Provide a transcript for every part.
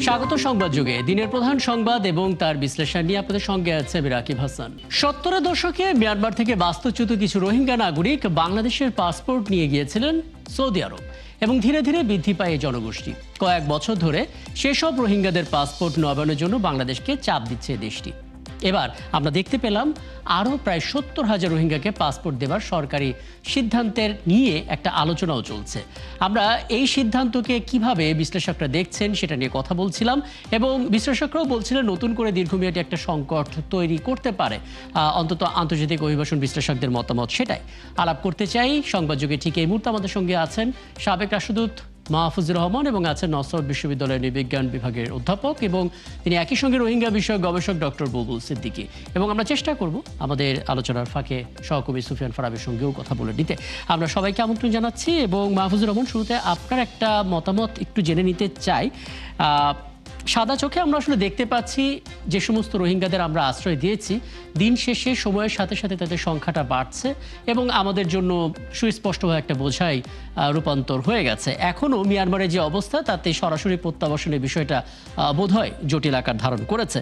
স্বাগত সংবাদ যুগে দিনের প্রধান সংবাদ এবং তার বিশ্লেষণ নিয়ে আপনাদের সঙ্গে আছে আমি রাকিব হাসান। 70-এর দশকে মিয়ানমার থেকে বাস্তুচ্যুত কিছু রোহিঙ্গা নাগরিক বাংলাদেশের পাসপোর্ট নিয়ে গিয়েছিলেন সৌদি আরব এবং ধীরে ধীরে বৃদ্ধি পায় এই জনগোষ্ঠী। কয়েক বছর ধরে সেসব রোহিঙ্গাদের পাসপোর্ট নবায়নের জন্য বাংলাদেশকে চাপ দিচ্ছে দেশটি। এবার আমরা দেখতে পেলাম আরও প্রায় 70,000 রোহিঙ্গাকে পাসপোর্ট দেওয়ার সরকারি সিদ্ধান্তের নিয়ে একটা আলোচনাও চলছে। আমরা এই সিদ্ধান্তকে কিভাবে বিশ্লেষকরা দেখছেন সেটা নিয়ে কথা বলছিলাম এবং বিশ্লেষকরাও বলছিলেন নতুন করে দীর্ঘমেয়াদী একটা সংকট তৈরি করতে পারে, অন্তত আন্তর্জাতিক অভিবাসন বিশ্লেষকদের মতামত সেটাই আলাপ করতে চাই। সংবাদযোগে ঠিক এই মুহূর্তে আমাদের সঙ্গে আছেন সাবেক রাষ্ট্রদূত মাহফুজুর রহমান এবং আছেন নসরত বিশ্ববিদ্যালয়ের নৃবিজ্ঞান বিভাগের অধ্যাপক এবং তিনি একই সঙ্গে রোহিঙ্গা বিষয়ক গবেষক ডক্টর বুলবুল সিদ্দিকী। এবং আমরা চেষ্টা করব আমাদের আলোচনার ফাঁকে সহকর্মী সুফিয়ান ফারাবির সঙ্গেও কথা বলে নিতে। আমরা সবাইকে আমন্ত্রণ জানাচ্ছি এবং মাহফুজুর রহমান, শুরুতে আপনার একটা মতামত একটু জেনে নিতে চাই। সাদা চোখে আমরা আসলে দেখতে পাচ্ছি যে সমস্ত রোহিঙ্গাদের আমরা আশ্রয় দিয়েছি, দিন শেষে সময়ের সাথে সাথে তাদের সংখ্যাটা বাড়ছে এবং আমাদের জন্য সুস্পষ্টভাবে একটা বোঝাই রূপান্তর হয়ে গেছে। এখনও মিয়ানমারের যে অবস্থা তাতে সরাসরি প্রত্যাবাসনের বিষয়টা বোধহয় জটিল আকার ধারণ করেছে।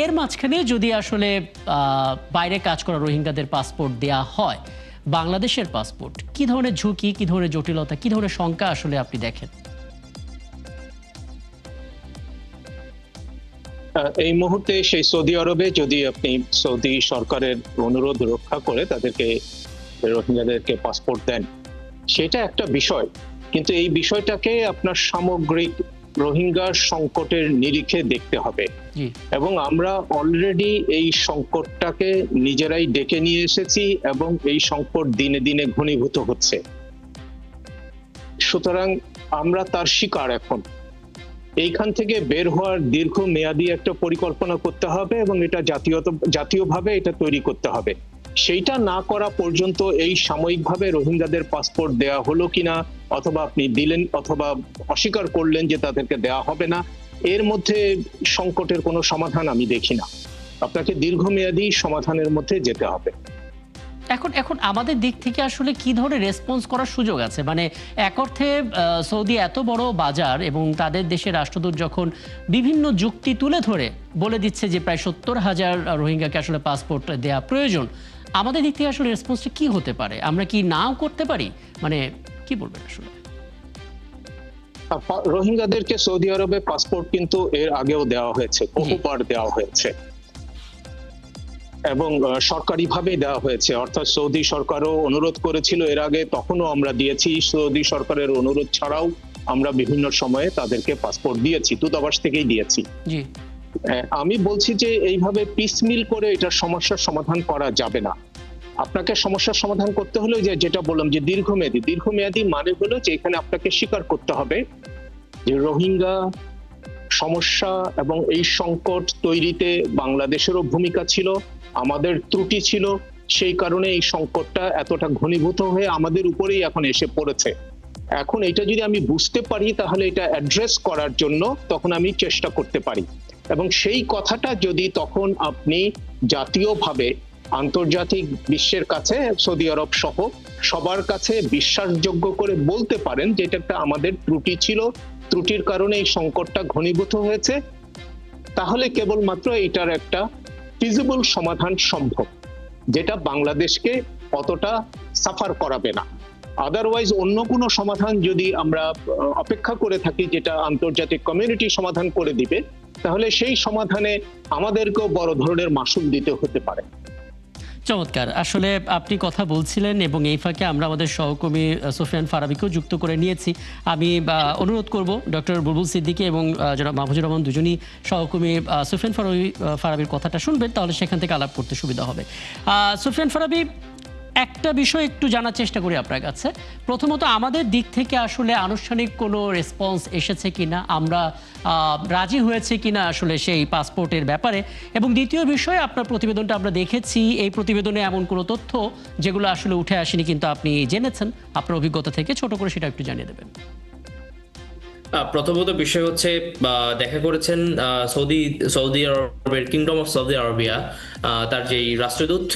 এর মাঝখানে যদি আসলে বাইরে কাজ করা রোহিঙ্গাদের পাসপোর্ট দেয়া হয়, বাংলাদেশের পাসপোর্ট কী ধরনের ঝুঁকি, কী ধরনের জটিলতা, কী ধরনের শঙ্কা আসলে আপনি দেখেন? এই মুহূর্তে সেই সৌদি আরবে যদি আপনি সৌদি সরকারের অনুরোধ রক্ষা করে তাদেরকে রোহিঙ্গাদেরকে পাসপোর্ট দেন, সেটা একটা বিষয়, কিন্তু এই বিষয়টাকে আপনার সামগ্রিক রোহিঙ্গা সংকটের নিরিখে দেখতে হবে। এবং আমরা অলরেডি এই সংকটটাকে নিজেরাই ডেকে নিয়ে এসেছি এবং এই সংকট দিনে দিনে ঘনীভূত হচ্ছে। সুতরাং আমরা তার শিকার। এখন এইখান থেকে বের হওয়ার দীর্ঘ মেয়াদী একটা পরিকল্পনা করতে হবে এবং এটা জাতীয়ভাবে এটা তৈরি করতে হবে। সেইটা না করা পর্যন্ত এই সাময়িকভাবে রোহিঙ্গাদের পাসপোর্ট দেয়া হলো কিনা, অথবা আপনি দিলেন অথবা অস্বীকার করলেন যে তাদেরকে দেয়া হবে না, এর মধ্যে সংকটের কোনো সমাধান আমি দেখি না। আপনাকে দীর্ঘমেয়াদী সমাধানের মধ্যে যেতে হবে। এখন আমাদের দিক থেকে আসলে কি ধরনের রেসপন্স করার সুযোগ আছে? মানে এক অর্থে সৌদি এত বড় বাজার এবং তাদের দেশের রাষ্ট্রদূত যখন বিভিন্ন যুক্তি তুলে ধরে বলে দিচ্ছে যে প্রায় 70,000 রোহিঙ্গাকে আসলে পাসপোর্ট দেওয়া প্রয়োজন, আমাদের দিক থেকে আসলে রেসপন্সটা কি হতে পারে? আমরা কি নাও করতে পারি? মানে কি বলবেন আসলে? রোহিঙ্গাদেরকে সৌদি আরবে পাসপোর্ট কিন্তু এর আগেও দেওয়া হয়েছে, বহুবার দেওয়া হয়েছে এবং সরকারিভাবে দেওয়া হয়েছে। অর্থাৎ সৌদি সরকারও অনুরোধ করেছিল এর আগে, তখনও আমরা দিয়েছি। সৌদি সরকারের অনুরোধ ছাড়াও আমরা বিভিন্ন সময়ে তাদেরকে পাসপোর্ট দিয়েছি, দূতাবাস থেকেই দিয়েছি। আমি বলছি যে এইভাবে পিসমিল করে এটার সমস্যার সমাধান করা যাবে না। আপনাকে সমস্যার সমাধান করতে হলে যেটা বললাম যে দীর্ঘমেয়াদী মানে হলো যে এখানে আপনাকে স্বীকার করতে হবে যে রোহিঙ্গা সমস্যা এবং এই সংকট তৈরিতে বাংলাদেশেরও ভূমিকা ছিল, আমাদের ত্রুটি ছিল। সেই কারণে এই সংকটটা এতটা ঘনীভূত হয়ে আমাদের উপরেই এখন এসে পড়েছে। এখন এটা যদি আমি বুঝতে পারি তাহলে এটা অ্যাড্রেস করার জন্য তখন আমি চেষ্টা করতে পারি। এবং সেই কথাটা যদি তখন আপনি জাতীয়ভাবে আন্তর্জাতিক বিশ্বের কাছে, সৌদি আরব সহ সবার কাছে বিশ্বাসযোগ্য করে বলতে পারেন যে এটা একটা আমাদের ত্রুটি ছিল, ত্রুটির কারণে এই সংকটটা ঘনীভূত হয়েছে, তাহলে কেবলমাত্র এটার একটা ফিজিবল সমাধান সম্ভব, যেটা বাংলাদেশকে অতটা সাফার করাবে না। আদারওয়াইজ অন্য কোনো সমাধান যদি আমরা অপেক্ষা করে থাকি যেটা আন্তর্জাতিক কমিউনিটি সমাধান করে দিবে, তাহলে সেই সমাধানে আমাদেরকেও বড় ধরনের মাসুল দিতে হতে পারে। চমৎকার। আসলে আপনি কথা বলছিলেন এবং এই ফাঁকে আমরা আমাদের সহকর্মী সুফিয়ান ফারাবিকেও যুক্ত করে নিয়েছি। আমি অনুরোধ করব ডক্টর বুলবুল সিদ্দিকী এবং জনাব মাহফুজুর রহমান দুজনই সহকর্মী সুফিয়ান ফারাবির কথাটা শুনবেন, তাহলে সেখান থেকে আলাপ করতে সুবিধা হবে। সুফিয়ান ফারাবি, একটা বিষয় একটু জানার চেষ্টা করি আপনার কাছে। প্রথমত, আমাদের দিক থেকে আসলে আনুষ্ঠানিক কোনো রেসপন্স এসেছে কিনা, আমরা রাজি হয়েছে কিনা আসলে সেই পাসপোর্টের ব্যাপারে, এবং দ্বিতীয় বিষয়, আপনার প্রতিবেদনটা আমরা দেখেছি, এই প্রতিবেদনে এমন কোনো তথ্য যেগুলো আসলে উঠে আসেনি কিন্তু আপনি জেনেছেন আপনার অভিজ্ঞতা থেকে, ছোট করে সেটা একটু জানিয়ে দেবেন। প্রথমত বিষয় হচ্ছে দেখা করেছেন সৌদি আরবের কিংডম অফ সৌদি আরবিয়া, তার যে রাষ্ট্রদূত।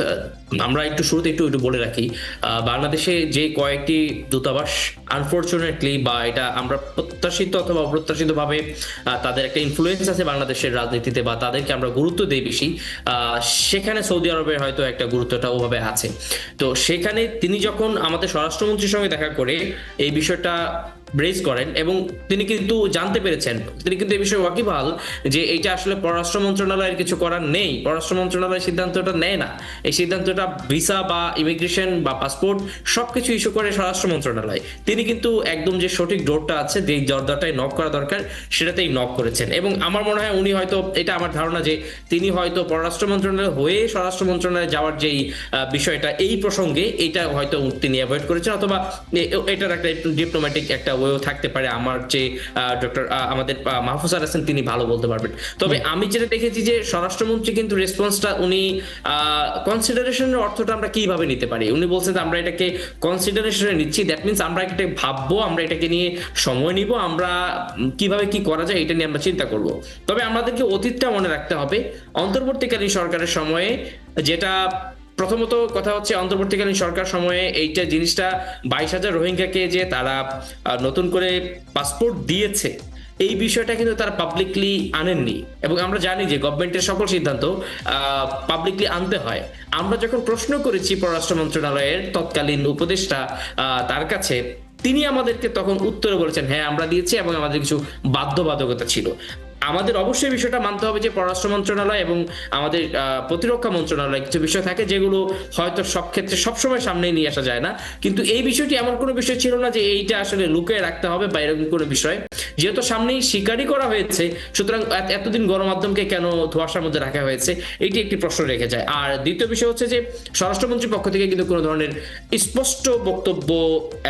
আমরা একটু শুরুতে একটু বলে রাখি, বাংলাদেশে যে কয়েকটি দূতাবাস আনফরচুনেটলি, বা এটা আমরা প্রত্যাশিত অথবা অপ্রত্যাশিত ভাবে তাদের একটা ইনফ্লুয়েন্স আছে বাংলাদেশের রাজনীতিতে, বা তাদেরকে আমরা গুরুত্ব দিই বেশি, সেখানে সৌদি আরবের হয়তো একটা গুরুত্বটা ওভাবে আছে। তো সেখানে তিনি যখন আমাদের স্বরাষ্ট্রমন্ত্রীর সঙ্গে দেখা করে এই বিষয়টা ব্রেজ করেন, এবং তিনি কিন্তু জানতে পেরেছেন, তিনি কিন্তু এই বিষয়ে ওয়াকিবহাল যে এইটা আসলে পররাষ্ট্র মন্ত্রণালয়ের কিছু করার নেই, পররাষ্ট্র মন্ত্রণালয় সিদ্ধান্তটা নেয় না, এই সিদ্ধান্তটা ভিসা বা ইমিগ্রেশন বা পাসপোর্ট সবকিছু ইস্যু করে স্বরাষ্ট্র মন্ত্রণালয়। তিনি কিন্তু একদম যে সঠিক ডোরটা আছে, যে দরজাটাই নক করা দরকার সেটাতেই নক করেছেন। এবং আমার মনে হয় উনি হয়তো, এটা আমার ধারণা যে তিনি হয়তো পররাষ্ট্র মন্ত্রণালয় হয়ে স্বরাষ্ট্র মন্ত্রণালয়ে যাওয়ার যেই বিষয়টা এই প্রসঙ্গে, এইটা হয়তো তিনি অ্যাভয়েড করেছেন, অথবা এটার একটা ডিপ্লোম্যাটিক একটা ওয়েও থাকতে পারে। আমার যে ডক্টর আমাদের মাহফুজ আছেন, তিনি ভালো বলতে পারবেন। তবে আমি যেটা দেখেছি যে স্বরাষ্ট্রমন্ত্রী কিন্তু রেসপন্সটা উনি কনসিডারেশনের অর্থটা আমরা কিভাবে নিতে পারি, উনি বলছেন যে আমরা এটাকে কনসিডারেশনে নিচ্ছি, দ্যাট মিনস আমরা এটা ভাববো, আমরা এটাকে নিয়ে সময় নিব, আমরা কিভাবে কি করা যায় এটা নিয়ে আমরা চিন্তা করব। তবে আমাদেরকে অতীতটা মনে রাখতে হবে। অন্তর্বর্তীকালীন সরকারের সময়ে যেটা, প্রথমত কথা হচ্ছে, অন্তর্বর্তীকালীন সরকার সময়ে এইটা জিনিসটা 22,000 রোহিঙ্গাকে যে তারা নতুন করে পাসপোর্ট দিয়েছে, এই বিষয়টা কিন্তু তারা পাবলিকলি আনেননি। এবং আমরা জানি যে গভর্নমেন্টের সকল সিদ্ধান্ত পাবলিকলি আনতে হয়। আমরা যখন প্রশ্ন করেছি পররাষ্ট্র মন্ত্রণালয়ের তৎকালীন উপদেষ্টা তার কাছে, তিনি আমাদেরকে তখন উত্তরে বলেছেন হ্যাঁ আমরা দিয়েছি, এবং আমাদের কিছু বাধ্যবাধকতা ছিল। আমাদের অবশ্যই বিষয়টা মানতে হবে যে পররাষ্ট্র মন্ত্রণালয় এবং আমাদের প্রতিরক্ষা মন্ত্রণালয় কিছু বিষয় থাকে যেগুলো হয়তো সব ক্ষেত্রে সবসময় সামনে নিয়ে আসা যায় না, কিন্তু এই বিষয়টি এমন কোনো বিষয় ছিল না যে এইটা আসলে লুকিয়ে রাখতে হবে বা এরকম কোনো বিষয়। যেহেতু সামনেই স্বীকারই করা হয়েছে, সুতরাং এতদিন গণমাধ্যমকে কেন ধোঁয়াশার মধ্যে রাখা হয়েছে, এটি একটি প্রশ্ন রেখে যায়। আর দ্বিতীয় বিষয় হচ্ছে যে স্বরাষ্ট্রমন্ত্রীর পক্ষ থেকে কিন্তু কোনো ধরনের স্পষ্ট বক্তব্য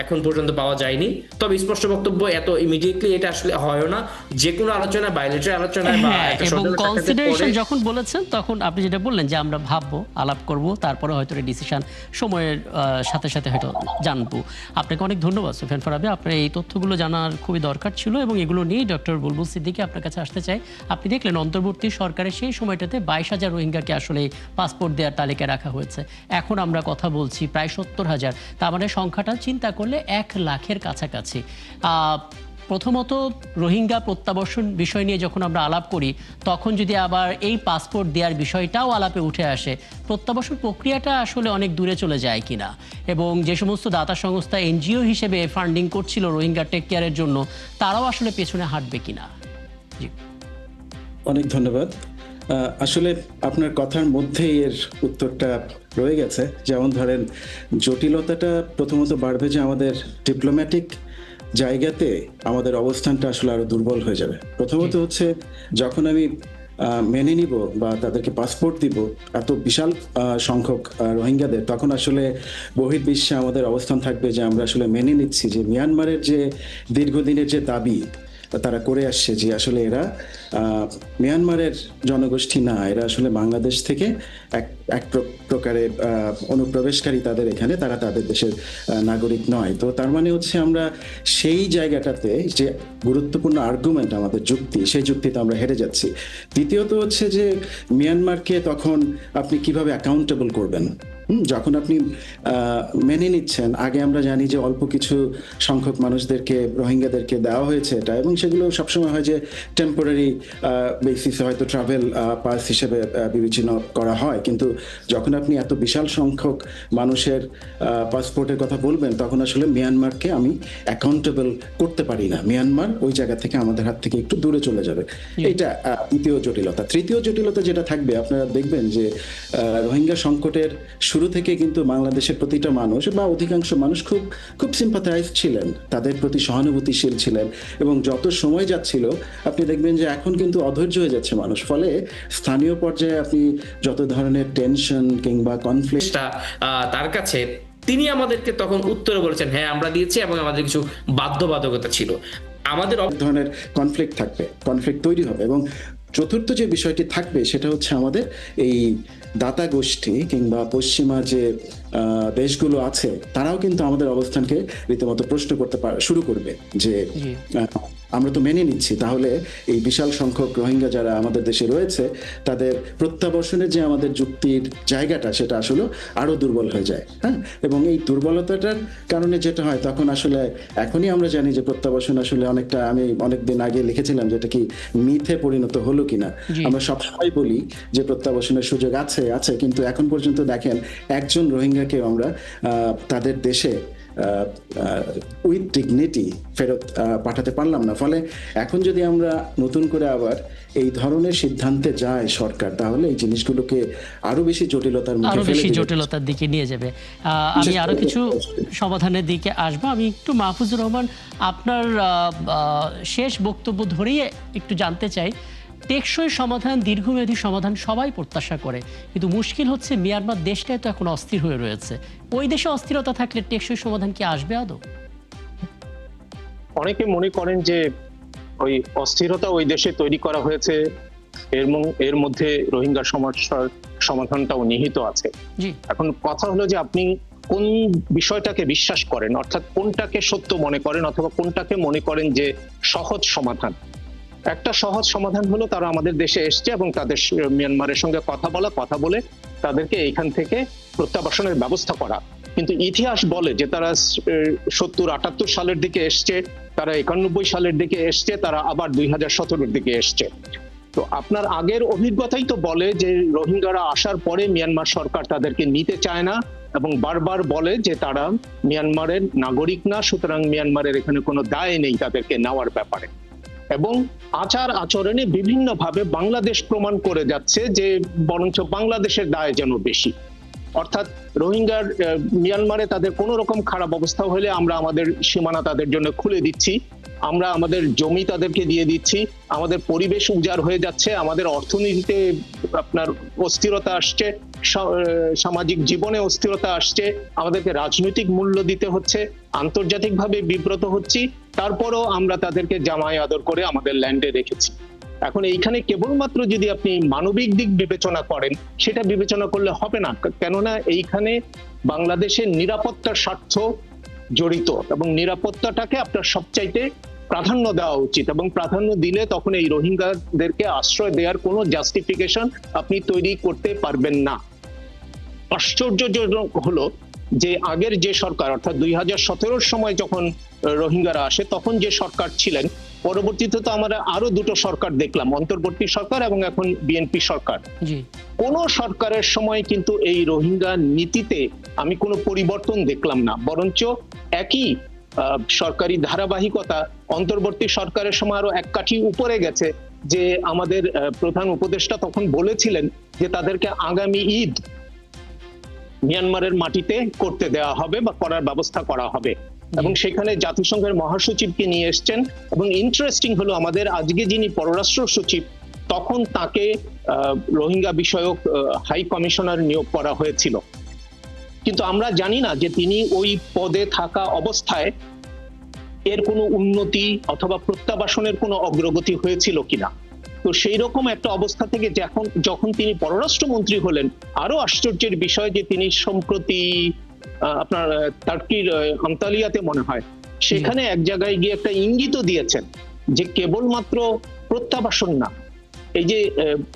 এখন পর্যন্ত পাওয়া যায়নি। তবে স্পষ্ট বক্তব্য এত ইমিডিয়েটলি এটা আসলে হয় না, যে কোনো আলোচনা বাইরে আলোচনায় বা একটা এবং সৌজন্য সাক্ষাতের কনসিডারেশন পরে যখন বলেছেন, তখন আপনি যেটা বললেন যে আমরা ভাববো, আলাপ করব, তারপরে হয়তো ডিসিশন সময়ের সাথে সাথে হয়তো জানবো। আপনাকে অনেক ধন্যবাদ সুফিয়ান ফারাবী, আপনার এই তথ্যগুলো জানার খুবই দরকার ছিল, এবং এগুলো নিয়ে ডক্টর বুলবুল সিদ্দিকী আপনার কাছে আসতে চাই। আপনি দেখলেন অন্তর্বর্তী সরকারের সেই সময়টাতে 22,000 রোহিঙ্গাকে আসলে পাসপোর্ট দেওয়ার তালিকায় রাখা হয়েছে। এখন আমরা কথা বলছি প্রায় 70,000, তার মানে সংখ্যাটা চিন্তা করলে 1 লাখের কাছাকাছি। প্রথমত রোহিঙ্গা প্রত্যাবর্ষণ বিষয় নিয়ে যখন আমরা আলাপ করি, তখন যদি আবার এই পাসপোর্ট দেওয়ার বিষয়টাও আলাপে উঠে আসে, প্রত্যাবর্ষণ প্রক্রিয়াটা আসলে অনেক দূরে চলে যায় কিনা, এবং যে সমস্ত দাতা সংস্থা এনজিও হিসেবে ফান্ডিং করছিল রোহিঙ্গা টেক কেয়ারের জন্য, তারাও আসলে পেছনে হাঁটবে কিনা। জি, অনেক ধন্যবাদ। আসলে আপনার কথার মধ্যেই এর উত্তরটা রয়ে গেছে। যেমন ধরেন, জটিলতাটা প্রথমত বাড়বে যে আমাদের ডিপ্লোম্যাটিক জায়গাতে আমাদের অবস্থানটা আসলে আরো দুর্বল হয়ে যাবে। প্রথমত হচ্ছে, যখন আমি মেনে নিব বা তাদেরকে পাসপোর্ট দিব এত বিশাল সংখ্যক রোহিঙ্গাদের, তখন আসলে বহির্বিশ্বে আমাদের অবস্থান থাকবে যে আমরা আসলে মেনে নিচ্ছি যে মিয়ানমারের যে দীর্ঘদিনের যে দাবি তারা করে আসছে, যে আসলে এরা মিয়ানমারের জনগোষ্ঠী না, এরা আসলে বাংলাদেশ থেকে এক প্রকারে অনুপ্রবেশকারী, তাদের এখানে তারা তাদের দেশের নাগরিক নয়। তো তার মানে হচ্ছে আমরা সেই জায়গাটাতে যে গুরুত্বপূর্ণ আর্গুমেন্ট, আমাদের যুক্তি, সেই যুক্তিতে আমরা হেরে যাচ্ছি। দ্বিতীয়ত হচ্ছে যে মিয়ানমারকে তখন আপনি কিভাবে অ্যাকাউন্টেবল করবেন যখন আপনি মেনে নিচ্ছেন। আগে আমরা জানি যে অল্প কিছু সংখ্যক মানুষদেরকে, রোহিঙ্গাদেরকে দেওয়া হয়েছে এটা, এবং সেগুলো সবসময় হয় যে টেম্পোরারি বেসিসে হয়তো ট্রাভেল পাস হিসেবে বিবেচনা করা হয়। কিন্তু যখন আপনি এত বিশাল সংখ্যক মানুষের পাসপোর্টের কথা বলবেন, তখন আসলে মিয়ানমারকে আমি অ্যাকাউন্টেবল করতে পারি না। মিয়ানমার ওই জায়গা থেকে আমাদের হাত থেকে একটু দূরে চলে যাবে। এটা দ্বিতীয় জটিলতা। তৃতীয় জটিলতা যেটা থাকবে, আপনারা দেখবেন যে রোহিঙ্গা সংকটের শুরু থেকে কিন্তু বাংলাদেশের প্রতিটা মানুষ বা অধিকাংশ মানুষ খুব সিম্পাথাইজ ছিলেন, তাদের প্রতি সহানুভূতিশীল ছিলেন, এবং যত সময় যাচ্ছিল আপনি দেখবেন যে এখন কিন্তু অধৈর্য হয়ে যাচ্ছে মানুষ। ফলে স্থানীয় পর্যায়ে আপনি যত ধরনের টেনশন কিংবা কনফ্লিক্ট তার কাছে, তিনি আমাদেরকে তখন উত্তরে বলেছেন হ্যাঁ আমরা দিয়েছি, এবং আমাদের কিছু বাধ্যবাধকতা ছিল। আমাদের ধরনের কনফ্লিক্ট থাকবে, কনফ্লিক্ট তৈরি হবে। এবং চতুর্থ যে বিষয়টি থাকবে সেটা হচ্ছে আমাদের এই দাতা গোষ্ঠী কিংবা পশ্চিমা যে দেশগুলো আছে, তারাও কিন্তু আমাদের অবস্থানকে রীতিমতো প্রশ্ন করতে শুরু করবে যে আমরা তো মেনে নিচ্ছি, তাহলে এই বিশাল সংখ্যক রোহিঙ্গা যারা আমাদের দেশে রয়েছে তাদের প্রত্যাবর্ষণের যে আমাদের যুক্তির জায়গাটা সেটা আসলে আরো দুর্বল হয়ে যায়। হ্যাঁ, এবং এই দুর্বলতাটার কারণে যেটা হয় তখন আসলে এখনই আমরা জানি যে প্রত্যাবর্ষণ আসলে অনেকটা, আমি অনেকদিন আগে লিখেছিলাম যেটা কি মিথে পরিণত হলো কিনা। আমরা সবসময় বলি যে প্রত্যাবর্ষণের সুযোগ আছে আছে, কিন্তু এখন পর্যন্ত দেখেন একজন রোহিঙ্গাকে আমরা তাদের দেশে উইথ ডিগনিটি ফেরত পাঠাতে পারলাম না। ফলে এখন যদি আমরা নতুন করে আবার এই ধরনের সিদ্ধান্তে যায় সরকার, তাহলে এই জিনিসগুলোকে আরো বেশি জটিলতার মুখে আরো ফেলে বেশি দিবে। জটিলতার দিকে নিয়ে যাবে। আমি আরো কিছু সমাধানের দিকে আসবো। আমি একটু মাহফুজুর রহমান, আপনার শেষ বক্তব্য ধরেই একটু জানতে চাই, টেকসই সমাধান, দীর্ঘমেয়াদী সমাধান সবাই প্রত্যাশা করে, কিন্তু মুশকিল হচ্ছে মিয়ানমার দেশটাই তো এখন অস্থির হয়ে রয়েছে। ওই দেশে অস্থিরতা থাকলে টেকসই সমাধান কি আসবে আদৌ? অনেকে মনে করেন যে ওই অস্থিরতা ওই দেশে তৈরি করা হয়েছে, এর মধ্যে রোহিঙ্গা সমস্যার সমাধানটাও নিহিত আছে। জি, এখন কথা হলো যে আপনি কোন বিষয়টাকে বিশ্বাস করেন, অর্থাৎ কোনটাকে সত্য মনে করেন অথবা কোনটাকে মনে করেন যে সহজ সমাধান। একটা সহজ সমাধান হলো তারা আমাদের দেশে এসছে এবং তাদের মিয়ানমারের সঙ্গে কথা বলে তাদেরকে এইখান থেকে প্রত্যাবাসনের ব্যবস্থা করা। কিন্তু ইতিহাস বলে যে তারা 70-78 সালের দিকে এসছে, তারা 91 সালের দিকে এসছে, তারা আবার 2017 দিকে এসছে। তো আপনার আগের অভিজ্ঞতাই তো বলে যে রোহিঙ্গারা আসার পরে মিয়ানমার সরকার তাদেরকে নিতে চায় না এবং বারবার বলে যে তারা মিয়ানমারের নাগরিক না, সুতরাং মিয়ানমারের এখানে কোনো দায় নেই তাদেরকে নেওয়ার ব্যাপারে। এবং আচার আচরণে বিভিন্নভাবে বাংলাদেশ প্রমাণ করে যাচ্ছে যে বরঞ্চ বাংলাদেশের দায় যেন বেশি। অর্থাৎ রোহিঙ্গার মিয়ানমারে তাদের কোনো রকম খারাপ অবস্থা হলে আমরা আমাদের সীমানা তাদের জন্য খুলে দিচ্ছি, আমরা আমাদের জমি তাদেরকে দিয়ে দিচ্ছি, আমাদের পরিবেশ উজাড় হয়ে যাচ্ছে, আমাদের অর্থনীতিতে আপনার অস্থিরতা আসছে, সামাজিক জীবনে অস্থিরতা আসছে, আমাদেরকে রাজনৈতিক মূল্য দিতে হচ্ছে, আন্তর্জাতিকভাবে বিব্রত হচ্ছি, তারপরও আমরা তাদেরকে জামাই আদর করে আমাদের ল্যান্ডে রেখেছি। এখন এইখানে কেবলমাত্র যদি আপনি মানবিক দিক বিবেচনা করেন, সেটা বিবেচনা করলে হবে না, কেননা এইখানে বাংলাদেশের নিরাপত্তার স্বার্থ জড়িত এবং নিরাপত্তাটাকে আপনার সবচাইতে প্রাধান্য দেওয়া উচিত। এবং প্রাধান্য দিলে তখন এই রোহিঙ্গাদেরকে আশ্রয় দেওয়ার কোনো জাস্টিফিকেশন আপনি তৈরি করতে পারবেন না। আশ্চর্যজনক হলো যে আগের যে সরকার, অর্থাৎ 2017 সময় যখন রোহিঙ্গারা আসে, তখন যে সরকার ছিলেন, পরবর্তীতে তো আমরা আরো দুটো সরকার দেখলাম, অন্তর্বর্তী সরকার এবং এখন বিএনপি সরকার। কোন সরকারের সময় কিন্তু এই রোহিঙ্গা নীতিতে আমি কোনো পরিবর্তন দেখলাম না, বরঞ্চ একই সরকারি ধারাবাহিকতা অন্তর্বর্তী সরকারের সময় আরো এক কাঠি উপরে গেছে। যে আমাদের প্রধান উপদেষ্টা তখন বলেছিলেন যে তাদেরকে আগামী ঈদ মিয়ানমারের মাটিতে করতে দেওয়া হবে বা করার ব্যবস্থা করা হবে, এবং সেখানে জাতিসংঘের মহাসচিবকে নিয়ে এসছেন। এবং ইন্টারেস্টিং হলো আমাদের আজকে যিনি পররাষ্ট্র সচিব, তখন তাকে রোহিঙ্গা বিষয়ক হাই কমিশনার নিয়োগ করা হয়েছিল, কিন্তু আমরা জানি না যে তিনি ওই পদে থাকা অবস্থায় এর কোনো উন্নতি অথবা প্রত্যাবাসনের কোনো অগ্রগতি হয়েছিল কিনা। তো সেই রকম একটা অবস্থা থেকে যখন তিনি পররাষ্ট্রমন্ত্রী হলেন, আরো আশ্চর্যের বিষয় যে তিনি সম্প্রতি আপনার টার্কির আন্তালিয়াতে মনে হয় সেখানে এক জায়গায় গিয়ে একটা ইঙ্গিতও দিয়েছেন যে কেবলমাত্র প্রত্যাবাসন না, এই যে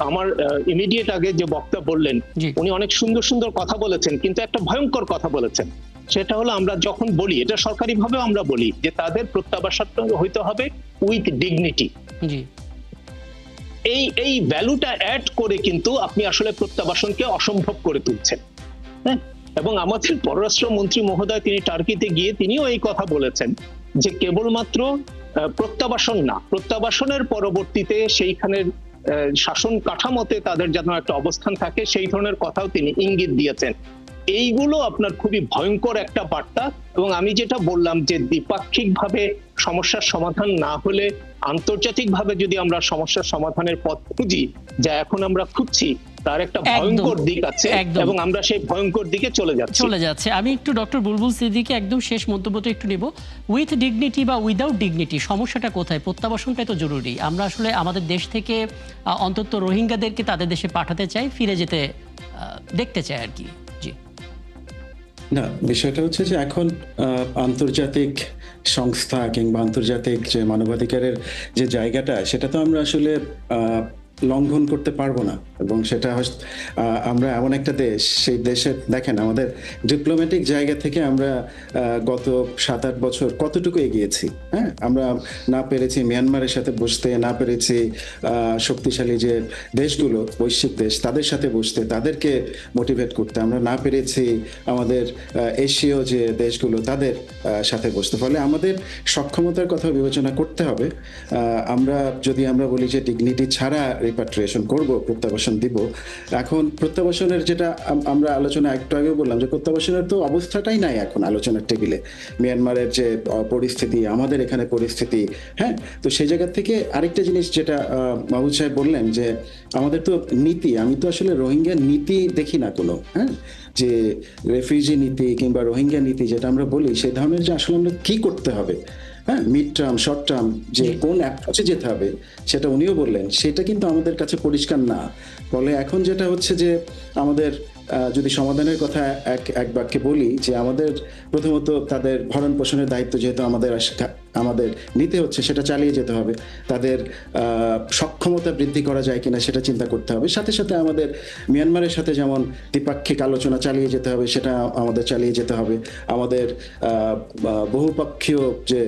আমার ইমিডিয়েট আগে যে বক্তা বললেন, উনি অনেক সুন্দর সুন্দর কথা বলেছেন, কিন্তু একটা ভয়ঙ্কর কথা বলেছেন। সেটা হলো আমরা যখন বলি, এটা সরকারি ভাবে আমরা বলি যে তাদের প্রত্যাবাসন হইতে হবে উইথ ডিগনিটি, এই ভ্যালুটা অ্যাড করে কিন্তু আপনি আসলে প্রত্যাবাসনকে অসম্ভব করে তুলছেন। হ্যাঁ, এবং আমাদের পররাষ্ট্রমন্ত্রী মহোদয় তিনি টার্কিতে গিয়ে তিনিও এই কথা বলেছেন যে কেবলমাত্র প্রত্যাবাসন না, প্রত্যাবাসনের পরবর্তীতে সেইখানের শাসন কাঠামোতে তাদের যেন একটা অবস্থান থাকে, সেই ধরনের কথাও তিনি ইঙ্গিত দিয়েছেন। এইগুলো আপনার খুবই ভয়ঙ্কর একটা বার্তা। এবং আমি যেটা বললাম যে দ্বিপাক্ষিকভাবে সমস্যার সমাধান না হলে আন্তর্জাতিকভাবে যদি আমরা সমস্যার সমাধানের পথ খুঁজি, যা এখন আমরা খুঁজছি, তার একটা ভয়ঙ্কর দিক আছে এবং আমরা সেই ভয়ঙ্কর দিকে চলে যাচ্ছি। আমি একটু ডক্টর বুলবুল সিদ্দিকী একদম শেষ মন্তব্যটা একটু নেব। উইথ ডিগনিটি বা উইদাউট ডিগনিটি সমস্যাটা কোথায়? প্রত্যাবাসনটাই তো জরুরি। আমরা আসলে আমাদের দেশ থেকে অন্তত রোহিঙ্গাদেরকে তাদের দেশে পাঠাতে চাই, ফিরে যেতে দেখতে চাই আর কি। জি না, বিষয়টা হচ্ছে যে এখন আন্তর্জাতিক সংস্থা কিংবা আন্তর্জাতিক যে মানবাধিকারের যে জায়গাটা, সেটা তো আমরা আসলে লঙ্ঘন করতে পারবো না। এবং সেটা আমরা এমন একটা দেশ, সেই দেশের দেখেন আমাদের ডিপ্লোম্যাটিক জায়গা থেকে আমরা গত 7-8 বছর কতটুকু এগিয়েছি। হ্যাঁ, আমরা না পেরেছি মিয়ানমারের সাথে বসতে, না পেরেছি শক্তিশালী যে দেশগুলো, বৈশ্বিক দেশ, তাদের সাথে বসতে, তাদেরকে মোটিভেট করতে, আমরা না পেরেছি আমাদের এশীয় যে দেশগুলো তাদের সাথে বসতে। ফলে আমাদের সক্ষমতার কথা বিবেচনা করতে হবে। আমরা বলি যে ডিগনিটি ছাড়া রিপাট্রিয়েশন করব, প্রত্যাবাসন দিব। এখন প্রত্যাবাসনের যেটা আমরা আলোচনা একটু আগে বললাম, যে প্রত্যাবাসনের তো অবস্থাটাই নাই এখন আলোচনার টেবিলে। মিয়ানমারের যে পরিস্থিতি, আমাদের এখানে পরিস্থিতি, হ্যাঁ, তো সেই জায়গা থেকে আরেকটা জিনিস যেটা মাহমুদ সাহেব বললেন, যে আমাদের তো নীতি, আমি তো আসলে রোহিঙ্গা নীতি দেখি না কোনো, হ্যাঁ, যে রেফিউজি নীতি কিংবা রোহিঙ্গা নীতি যেটা আমরা বলি, সেই ধরনের যে আসলে আমরা কি করতে হবে, হ্যাঁ, মিড টার্ম, শর্ট টার্ম, যে কোন অ্যাপ্রোচে যেতে হবে, সেটা উনিও বললেন, সেটা কিন্তু আমাদের কাছে পরিষ্কার না। ফলে এখন যেটা হচ্ছে যে আমাদের যদি সমাধানের কথা এক বাক্যে বলি, যে আমাদের প্রথমত তাদের ভরণ পোষণের দায়িত্ব যেহেতু আমাদের নিতে হচ্ছে, সেটা চালিয়ে যেতে হবে। তাদের সক্ষমতা বৃদ্ধি করা যায় কিনা সেটা চিন্তা করতে হবে। সাথে সাথে আমাদের মিয়ানমারের সাথে যেমন দ্বিপাক্ষিক আলোচনা চালিয়ে যেতে হবে, সেটা আমাদের চালিয়ে যেতে হবে। আমাদের বহুপক্ষীয় যে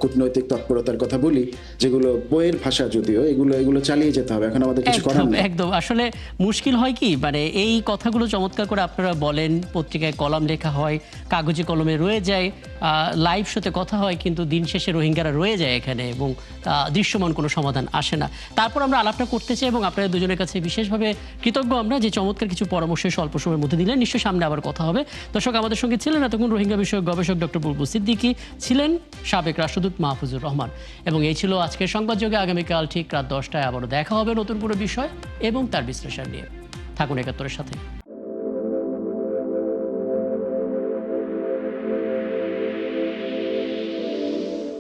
কূটনৈতিক তৎপরতার কথা বলি, যেগুলো বইয়ের ভাষা যদিও, এগুলো চালিয়ে যেতে হবে। এখন আমাদের কিছু করার নেই। একদম আসলে মুশকিল হয় কি, মানে এই কথাগুলো চমৎকার করে আপনারা বলেন, পত্রিকায় কলাম লেখা হয়, কাগজে কলমে রয়ে যায়, লাইভ শোতে কথা হয়, কিন্তু দিন শেষে রোহিঙ্গারা রয়ে যায় এখানে এবং দৃশ্যমান কোনো সমাধান আসে না। তারপর আমরা আলাপটা করতে চাই এবং আপনাদের দুজনের কাছে বিশেষভাবে কৃতজ্ঞ আমরা, যে চমৎকার কিছু পরামর্শ স্বল্প সময়ের মধ্যে দিলেন। নিশ্চয়ই সামনে আবার কথা হবে। দর্শক, আমাদের সঙ্গে ছিলেন এতক্ষণ রোহিঙ্গা বিষয়ক গবেষক ডক্টর বুলবুল সিদ্দিকী, ছিলেন সাবেক রাষ্ট্রদূত মাহফুজুর রহমান, এবং এই ছিল আজকের সংবাদযোগে। আগামীকাল ঠিক রাত 10টায় আবারও দেখা হবে নতুন কোনো বিষয় এবং তার বিশ্লেষণ নিয়ে। থাকুন ৭১-এর সাথে।